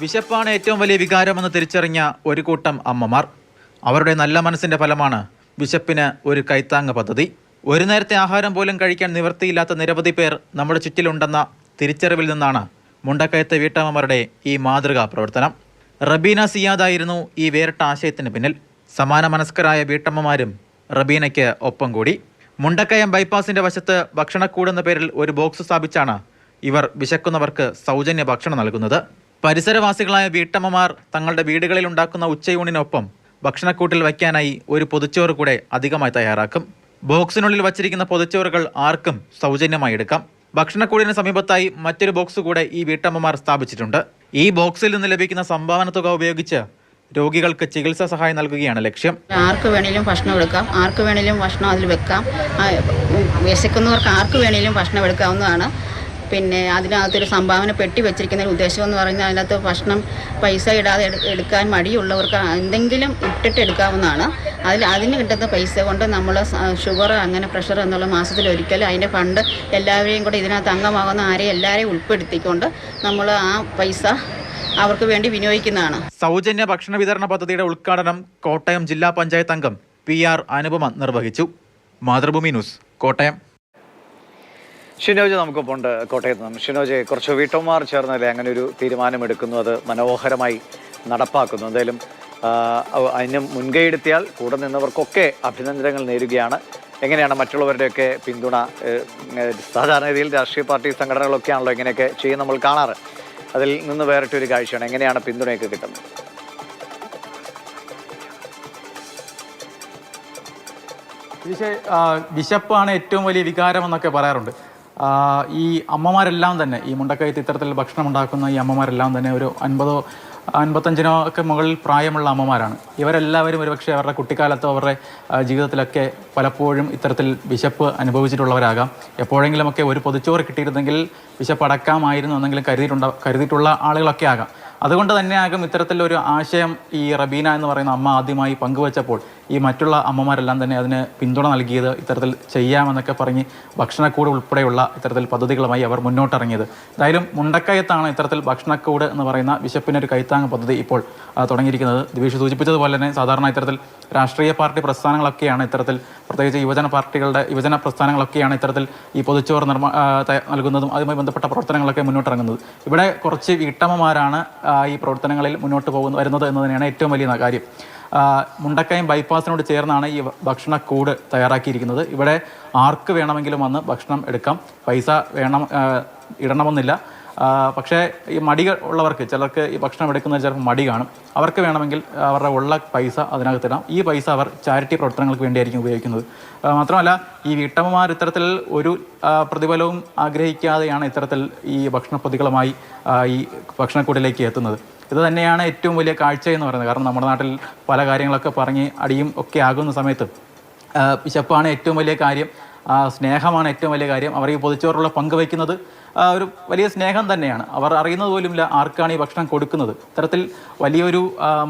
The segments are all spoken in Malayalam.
വിശപ്പാണ് ഏറ്റവും വലിയ വികാരമെന്ന് തിരിച്ചറിഞ്ഞ ഒരു കൂട്ടം അമ്മമാർ. അവരുടെ നല്ല മനസ്സിന്റെ ഫലമാണ് വിശപ്പിന് ഒരു കൈത്താങ്ങ് പദ്ധതി. ഒരു നേരത്തെ ആഹാരം പോലും കഴിക്കാൻ നിവൃത്തിയില്ലാത്ത നിരവധി പേർ നമ്മുടെ ചുറ്റിലുണ്ടെന്ന തിരിച്ചറിവിൽ നിന്നാണ് മുണ്ടക്കയത്തെ വീട്ടമ്മമാരുടെ ഈ മാതൃകാ പ്രവർത്തനം. റബീന സിയാദായിരുന്നു ഈ വേറിട്ട ആശയത്തിന് പിന്നിൽ. സമാന മനസ്കരായ വീട്ടമ്മമാരും റബീനയ്ക്ക് ഒപ്പം കൂടി. മുണ്ടക്കയം ബൈപ്പാസിന്റെ വശത്ത് ഭക്ഷണക്കൂടെന്ന പേരിൽ ഒരു ബോക്സ് സ്ഥാപിച്ചാണ് ഇവർ വിശക്കുന്നവർക്ക് സൗജന്യ ഭക്ഷണം നൽകുന്നത്. പരിസരവാസികളായ വീട്ടമ്മമാർ തങ്ങളുടെ വീടുകളിൽ ഉണ്ടാക്കുന്ന ഉച്ചയൂണിനൊപ്പം ഭക്ഷണക്കൂട്ടിൽ വയ്ക്കാനായി ഒരു പൊതിച്ചോറ് കൂടെ അധികമായി തയ്യാറാക്കും. ബോക്സിനുള്ളിൽ വച്ചിരിക്കുന്ന പൊതിച്ചോറുകൾ ആർക്കും സൗജന്യമായി എടുക്കാം. ഭക്ഷണക്കൂടിന് സമീപത്തായി മറ്റൊരു ബോക്സ് കൂടെ ഈ വീട്ടമ്മമാർ സ്ഥാപിച്ചിട്ടുണ്ട്. ഈ ബോക്സിൽ നിന്ന് ലഭിക്കുന്ന സംഭാവന തുക ഉപയോഗിച്ച് രോഗികൾക്ക് ചികിത്സാ സഹായം നൽകുകയാണ് ലക്ഷ്യം. ആർക്ക് വേണേലും ഭക്ഷണം എടുക്കാം, ആർക്ക് വേണേലും ഭക്ഷണം അതിൽ വെക്കാം. വിശക്കുന്നവർക്ക് ആർക്ക് വേണേലും ഭക്ഷണം എടുക്കാവുന്നതാണ്. പിന്നെ അതിനകത്തൊരു സംഭാവന പെട്ടി വെച്ചിരിക്കുന്ന ഉദ്ദേശം എന്ന് പറഞ്ഞാൽ അതിനകത്ത് ഭക്ഷണം പൈസ ഇടാതെ എടുക്കാൻ മടിയുള്ളവർക്ക് എന്തെങ്കിലും ഇട്ടിട്ട് എടുക്കാവുന്നതാണ്. അതിന് കിട്ടുന്ന പൈസ കൊണ്ട് നമ്മൾ ഷുഗർ അങ്ങനെ പ്രഷർ എന്നുള്ള മാസത്തിലൊരിക്കലും അതിൻ്റെ ഫണ്ട് എല്ലാവരെയും കൂടെ ഇതിനകത്ത് അംഗമാകുന്ന എല്ലാവരെയും ഉൾപ്പെടുത്തിക്കൊണ്ട് നമ്മൾ ആ പൈസ അവർക്ക് വേണ്ടി വിനിയോഗിക്കുന്നതാണ്. സൗജന്യ ഭക്ഷണ വിതരണ പദ്ധതിയുടെ ഉദ്ഘാടനം കോട്ടയം ജില്ലാ പഞ്ചായത്ത് അംഗം PR അനുപമ നിർവഹിച്ചു. മാതൃഭൂമി ന്യൂസ്, കോട്ടയം. ഷിനോജ് നമുക്കൊപ്പം ഉണ്ട് കോട്ടയത്ത് നിന്നും. ഷിനോജ്, കുറച്ച് വീട്ടമ്മമാർ ചേർന്നല്ലേ അങ്ങനെ ഒരു തീരുമാനമെടുക്കുന്നു, അത് മനോഹരമായി നടപ്പാക്കുന്നു. എന്തായാലും അതിന് മുൻകൈയെടുത്തിയാൽ കൂടെ നിന്നവർക്കൊക്കെ അഭിനന്ദനങ്ങൾ നേരുകയാണ്. എങ്ങനെയാണ് മറ്റുള്ളവരുടെയൊക്കെ പിന്തുണ? സാധാരണ രീതിയിൽ രാഷ്ട്രീയ പാർട്ടി സംഘടനകളൊക്കെ ആണല്ലോ ഇങ്ങനെയൊക്കെ ചെയ്യും നമ്മൾ കാണാറ്. അതിൽ നിന്ന് വേറിട്ടൊരു കാഴ്ചയാണ്. എങ്ങനെയാണ് പിന്തുണയൊക്കെ കിട്ടുന്നത്? വിശപ്പാണ് ഏറ്റവും വലിയ വികാരമെന്നൊക്കെ പറയാറുണ്ട്. ഈ അമ്മമാരെല്ലാം തന്നെ, ഈ മുണ്ടക്കയത്ത് ഇത്തരത്തിൽ ഭക്ഷണം ഉണ്ടാക്കുന്ന ഈ അമ്മമാരെല്ലാം തന്നെ ഒരു 50-55 ഒക്കെ മുകളിൽ പ്രായമുള്ള അമ്മമാരാണ്. ഇവരെല്ലാവരും ഒരുപക്ഷെ അവരുടെ കുട്ടിക്കാലത്തോ അവരുടെ ജീവിതത്തിലൊക്കെ പലപ്പോഴും ഇത്തരത്തിൽ വിശപ്പ് അനുഭവിച്ചിട്ടുള്ളവരാകാം. എപ്പോഴെങ്കിലുമൊക്കെ ഒരു പൊതിച്ചോറ് കിട്ടിയിരുന്നെങ്കിൽ വിശപ്പ് അടക്കാമായിരുന്നു എന്നെങ്കിലും കരുതിയിട്ടുള്ള ആളുകളൊക്കെ ആകാം. അതുകൊണ്ട് തന്നെയാകും ഇത്തരത്തിലൊരു ആശയം ഈ റബീന എന്ന് പറയുന്ന അമ്മ ആദ്യമായി പങ്കുവച്ചപ്പോൾ ഈ മറ്റുള്ള അമ്മമാരെല്ലാം തന്നെ അതിന് പിന്തുണ നൽകിയത്. ഇത്തരത്തിൽ ചെയ്യാമെന്നൊക്കെ പറഞ്ഞ് ഭക്ഷണക്കൂട് ഉൾപ്പെടെയുള്ള ഇത്തരത്തിൽ പദ്ധതികളുമായി അവർ മുന്നോട്ടിറങ്ങിയത്. എന്തായാലും മുണ്ടക്കയത്താണ് ഇത്തരത്തിൽ ഭക്ഷണക്കൂട് എന്ന് പറയുന്ന വിശപ്പിനൊരു കൈത്താങ് പദ്ധതി ഇപ്പോൾ തുടങ്ങിയിരിക്കുന്നത്. ദിവേഷ് സൂചിപ്പിച്ചതുപോലെ തന്നെ സാധാരണ ഇത്തരത്തിൽ രാഷ്ട്രീയ പാർട്ടി പ്രസ്ഥാനങ്ങളൊക്കെയാണ് ഇത്തരത്തിൽ, പ്രത്യേകിച്ച് യുവജന പ്രസ്ഥാനങ്ങളൊക്കെയാണ് ഇത്തരത്തിൽ ഈ പൊതിച്ചോറ് നൽകുന്നതും അതുമായി ബന്ധപ്പെട്ട പ്രവർത്തനങ്ങളൊക്കെ മുന്നോട്ടിറങ്ങുന്നത്. ഇവിടെ കുറച്ച് വീട്ടമ്മമാരാണ് ഈ പ്രവർത്തനങ്ങളിൽ മുന്നോട്ട് വരുന്നത് എന്ന് തന്നെയാണ് ഏറ്റവും വലിയ കാര്യം. മുണ്ടക്കയം ബൈപ്പാസിനോട് ചേർന്നാണ് ഈ ഭക്ഷണക്കൂട് തയ്യാറാക്കിയിരിക്കുന്നത്. ഇവിടെ ആർക്ക് വേണമെങ്കിലും വന്ന് ഭക്ഷണം എടുക്കാം. പൈസ ഇടണമെന്നില്ല. പക്ഷേ ഈ മടികൾ ഉള്ളവർക്ക്, ചിലർക്ക് ഈ ഭക്ഷണം എടുക്കുന്നത് ചിലപ്പോൾ മടി കാണും. അവർക്ക് വേണമെങ്കിൽ അവരുടെ ഉള്ള പൈസ അതിനകത്തിടാം. ഈ പൈസ അവർ ചാരിറ്റി പ്രവർത്തനങ്ങൾക്ക് വേണ്ടിയായിരിക്കും ഉപയോഗിക്കുന്നത്. മാത്രമല്ല ഈ വീട്ടമ്മമാർ ഇത്തരത്തിൽ ഒരു പ്രതിഫലവും ആഗ്രഹിക്കാതെയാണ് ഇത്തരത്തിൽ ഈ ഭക്ഷണപ്പൊതികളുമായി ഈ ഭക്ഷണക്കൂടിലേക്ക് എത്തുന്നത്. ഇത് തന്നെയാണ് ഏറ്റവും വലിയ കാഴ്ച എന്ന് പറയുന്നത്. കാരണം നമ്മുടെ നാട്ടിൽ പല കാര്യങ്ങളൊക്കെ പറഞ്ഞ് അടിയും ഒക്കെ ആകുന്ന സമയത്ത് വിശപ്പാണ് ഏറ്റവും വലിയ കാര്യം, സ്നേഹമാണ് ഏറ്റവും വലിയ കാര്യം. അവർ ഈ പൊതിച്ചോറുള്ള പങ്കുവയ്ക്കുന്നത് ഒരു വലിയ സ്നേഹം തന്നെയാണ്. അവർ അറിയുന്നത് പോലുമില്ല ആർക്കാണ് ഈ ഭക്ഷണം കൊടുക്കുന്നത്. ഇത്തരത്തിൽ വലിയൊരു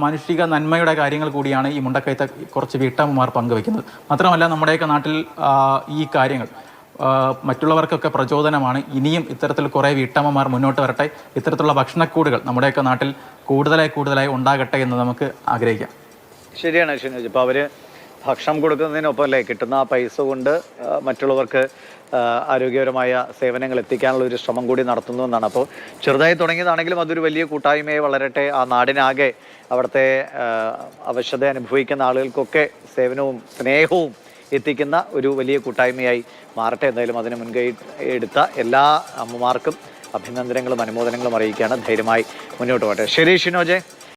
മാനുഷിക നന്മയുടെ കാര്യങ്ങൾ കൂടിയാണ് ഈ മുണ്ടക്കയത്തെ കുറച്ച് വീട്ടമ്മമാർ പങ്കുവയ്ക്കുന്നത്. മാത്രമല്ല നമ്മുടെയൊക്കെ നാട്ടിൽ ഈ കാര്യങ്ങൾ മറ്റുള്ളവർക്കൊക്കെ പ്രചോദനമാണ്. ഇനിയും ഇത്തരത്തിൽ കുറേ വീട്ടമ്മമാർ മുന്നോട്ട് വരട്ടെ. ഇത്തരത്തിലുള്ള ഭക്ഷണക്കൂടുകൾ നമ്മുടെയൊക്കെ നാട്ടിൽ കൂടുതലായി ഉണ്ടാകട്ടെ എന്ന് നമുക്ക് ആഗ്രഹിക്കാം. ശരിയാണ് ഷിനോജ്. ഇപ്പോൾ അവർ ഭക്ഷണം കൊടുക്കുന്നതിനൊപ്പം അല്ലേ കിട്ടുന്ന ആ പൈസ കൊണ്ട് മറ്റുള്ളവർക്ക് ആരോഗ്യപരമായ സേവനങ്ങൾ എത്തിക്കാനുള്ള ഒരു ശ്രമം കൂടി നടത്തുന്നു എന്നാണ്. അപ്പോൾ ചെറുതായി തുടങ്ങിയതാണെങ്കിലും അതൊരു വലിയ കൂട്ടായ്മയെ വളരട്ടെ. ആ നാടിനാകെ അവിടുത്തെ അവശത അനുഭവിക്കുന്ന ആളുകൾക്കൊക്കെ സേവനവും സ്നേഹവും എത്തിക്കുന്ന ഒരു വലിയ കൂട്ടായ്മയായി മാറട്ടെ. എന്തായാലും അതിന് മുൻകൈ എടുത്ത എല്ലാ അമ്മമാർക്കും അഭിനന്ദനങ്ങളും അനുമോദനങ്ങളും അറിയിക്കുകയാണ്. ധൈര്യമായി മുന്നോട്ട് പോകട്ടെ. ശരി ഷിനോജെ.